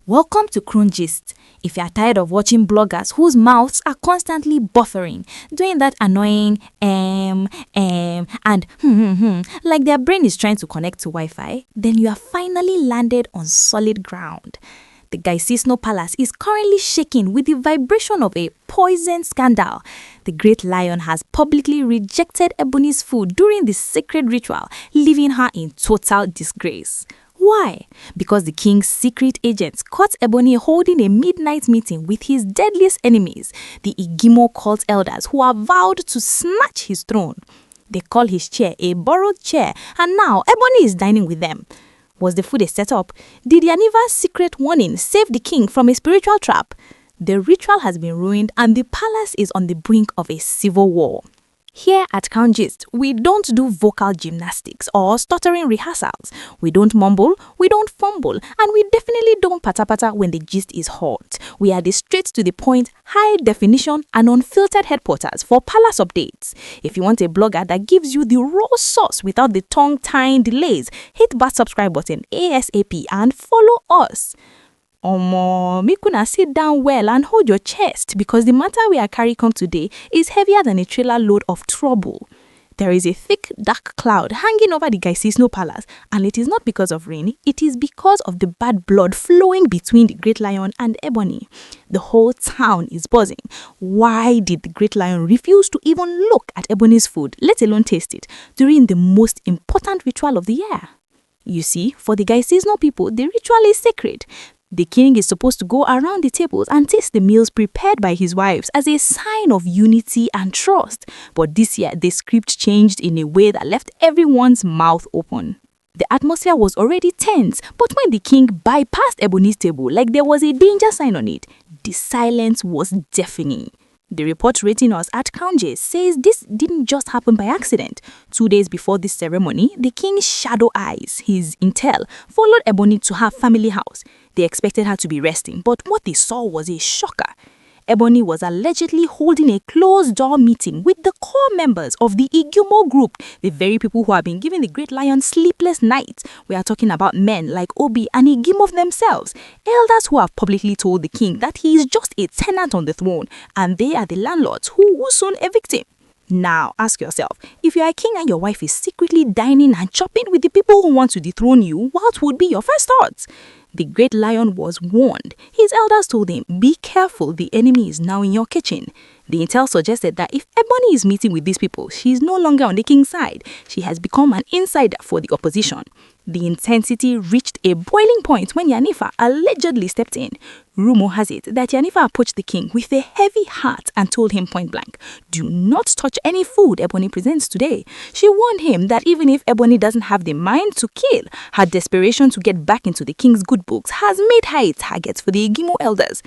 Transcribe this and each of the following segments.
Welcome to Croon Gist. If you are tired of watching bloggers whose mouths are constantly buffering, doing that annoying and like their brain is trying to connect to Wi-Fi, then you are finally landed on solid ground. The Gaisisno Palace is currently shaking with the vibration of a poison scandal. The great lion has publicly rejected Ebony's food during the sacred ritual, leaving her in total disgrace. Why? Because the king's secret agents caught Ebony holding a midnight meeting with his deadliest enemies, the Igimo cult elders who are vowed to snatch his throne. They call his chair a borrowed chair, and now Ebony is dining with them. Was the food a setup? Did Yaniva's secret warning save the king from a spiritual trap? The ritual has been ruined and the palace is on the brink of a civil war. Here at Croon Gist, we don't do vocal gymnastics or stuttering rehearsals. We don't mumble, we don't fumble, and we definitely don't pata-pata when the gist is hot. We are the straight to the point, high definition and unfiltered headquarters for palace updates. If you want a blogger that gives you the raw sauce without the tongue-tying delays, hit that subscribe button ASAP and follow us. Make una sit down well and hold your chest because the matter we are carrying come today is heavier than a trailer load of trouble. There is a thick, dark cloud hanging over the Gaisisno Palace, and it is not because of rain, it is because of the bad blood flowing between the Great Lion and Ebony. The whole town is buzzing. Why did the Great Lion refuse to even look at Ebony's food, let alone taste it, during the most important ritual of the year? You see, for the Gaisisno people, the ritual is sacred. The king is supposed to go around the tables and taste the meals prepared by his wives as a sign of unity and trust. But this year, the script changed in a way that left everyone's mouth open. The atmosphere was already tense, but when the king bypassed Ebony's table like there was a danger sign on it, the silence was deafening. The report rating us at Croon Gist says this didn't just happen by accident. 2 days before this ceremony, the king's shadow eyes, his intel, followed Ebony to her family house. They expected her to be resting, but what they saw was a shocker. Ebony was allegedly holding a closed-door meeting with the core members of the Igimo group, the very people who have been giving the Great Lion sleepless nights. We are talking about men like Obi and Igimo themselves, elders who have publicly told the king that he is just a tenant on the throne, and they are the landlords who will soon evict him. Now, ask yourself, if you are a king and your wife is secretly dining and chopping with the people who want to dethrone you, what would be your first thoughts? The Great Lion was warned. His elders told him, be careful, the enemy is now in your kitchen. The intel suggested that if Ebony is meeting with these people, she is no longer on the king's side. She has become an insider for the opposition. The intensity reached a boiling point when Yanifa allegedly stepped in. Rumor has it that Yanifa approached the king with a heavy heart and told him point blank, do not touch any food Ebony presents today. She warned him that even if Ebony doesn't have the mind to kill, her desperation to get back into the king's good books has made her a target for the Igimo elders.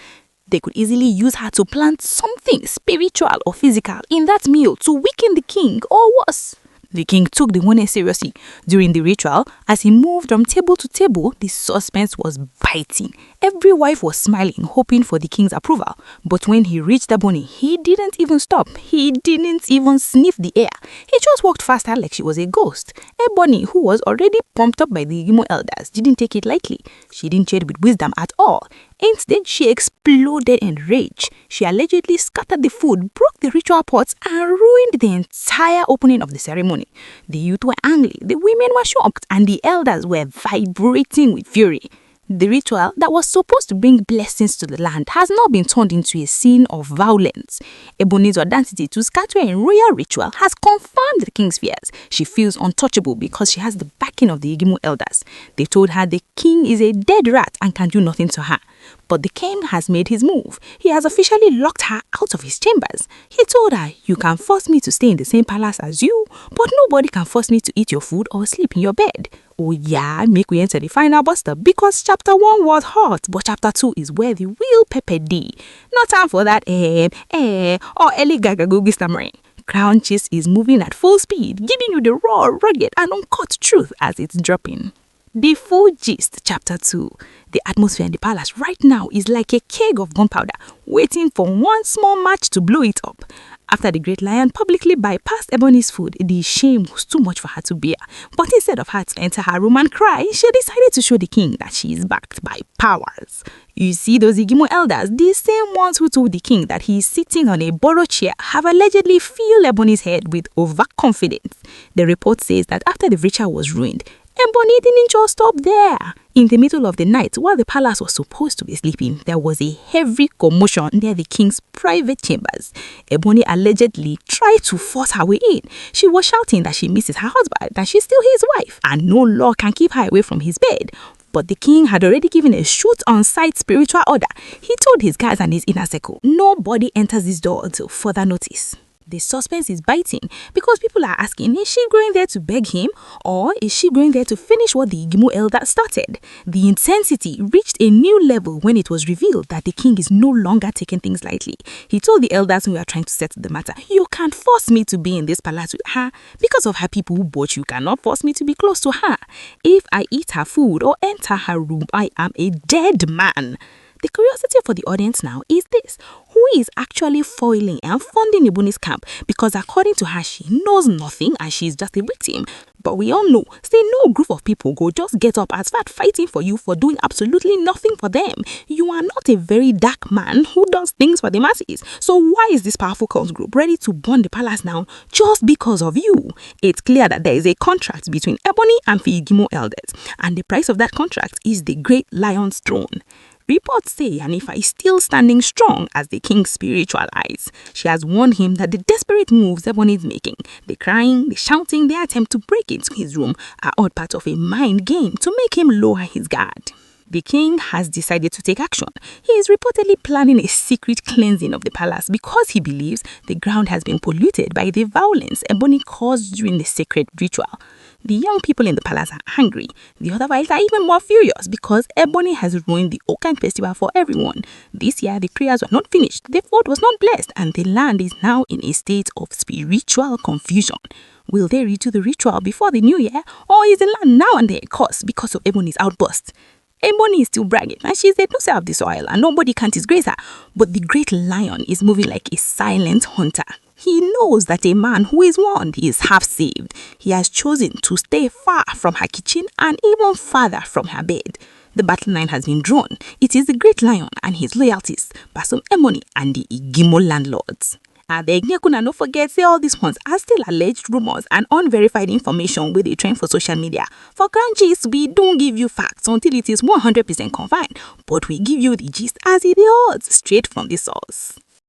They could easily use her to plant something spiritual or physical in that meal to weaken the king or worse. The king took the warning seriously. During the ritual, as he moved from table to table, the suspense was biting. Every wife was smiling, hoping for the king's approval. But when he reached Ebony, he didn't even stop. He didn't even sniff the air. He just walked faster like she was a ghost. Ebony, who was already pumped up by the Igimo elders, didn't take it lightly. She didn't trade with wisdom at all. Instead, she exploded in rage. She allegedly scattered the food, broke the ritual pots, and ruined the entire opening of the ceremony. The youth were angry, the women were shocked, and the elders were vibrating with fury. The ritual that was supposed to bring blessings to the land has now been turned into a scene of violence. Ebony's audacity to scatter in royal ritual has confirmed the king's fears. She feels untouchable because she has the backing of the Igimo elders. They told her the king is a dead rat and can do nothing to her. But the king has made his move. He has officially locked her out of his chambers. He told her, you can force me to stay in the same palace as you, but nobody can force me to eat your food or sleep in your bed. Oh yeah, make we enter the final buster because chapter 1 was hot, but chapter 2 is where the real pepper D. No time for that or Ellie Gagagogi stammering. Croon Gist is moving at full speed, giving you the raw, rugged and uncut truth as it's dropping. The full gist, chapter 2. The atmosphere in the palace right now is like a keg of gunpowder, waiting for one small match to blow it up. After the great lion publicly bypassed Ebony's food, the shame was too much for her to bear. But instead of her to enter her room and cry, she decided to show the king that she is backed by powers. You see, those Igimo elders, the same ones who told the king that he is sitting on a borrowed chair, have allegedly filled Ebony's head with overconfidence. The report says that after the ritual was ruined, Ebony didn't just stop there. In the middle of the night, while the palace was supposed to be sleeping, there was a heavy commotion near the king's private chambers. Ebony allegedly tried to force her way in. She was shouting that she misses her husband, that she's still his wife, and no law can keep her away from his bed. But the king had already given a shoot-on-sight spiritual order. He told his guards and his inner circle, nobody enters this door until further notice. The suspense is biting because people are asking, is she going there to beg him, or is she going there to finish what the Igimo elder started? The intensity reached a new level when it was revealed that the king is no longer taking things lightly. He told the elders who were trying to settle the matter, you can't force me to be in this palace with her because of her people, but you cannot force me to be close to her. If I eat her food or enter her room, I am a dead man. The curiosity for the audience now is this: who is actually foiling and funding Ebony's camp? Because according to her, she knows nothing and she's just a victim. But we all know, say no group of people go just get up and start fighting for you for doing absolutely nothing for them. You are not a very dark man who does things for the masses. So why is this powerful cult group ready to burn the palace now just because of you? It's clear that there is a contract between Ebony and the Igimo elders, and the price of that contract is the great lion's throne. Reports say Hanifa is still standing strong as the king's spiritual eyes. She has warned him that the desperate moves Ebony is making, the crying, the shouting, the attempt to break into his room, are all part of a mind game to make him lower his guard. The king has decided to take action. He is reportedly planning a secret cleansing of the palace because he believes the ground has been polluted by the violence Ebony caused during the sacred ritual. The young people in the palace are angry. The otherwise are even more furious because Ebony has ruined the Okan festival for everyone. This year, the prayers were not finished, the food was not blessed, and the land is now in a state of spiritual confusion. Will they redo the ritual before the new year, or is the land now under a curse because of Ebony's outburst? Ebony is still bragging and she's the producer of the soil and nobody can disgrace her. But the great lion is moving like a silent hunter. He knows that a man who is warned is half saved. He has chosen to stay far from her kitchen and even farther from her bed. The battle line has been drawn. It is the great lion and his loyalties, Basom Ebony and the Igimo landlords. Abeg, no forget, say all these ones are still alleged rumors and unverified information with a trend for social media. For ground gist, we don't give you facts until it is 100% confirmed, but we give you the gist as it is, straight from the source.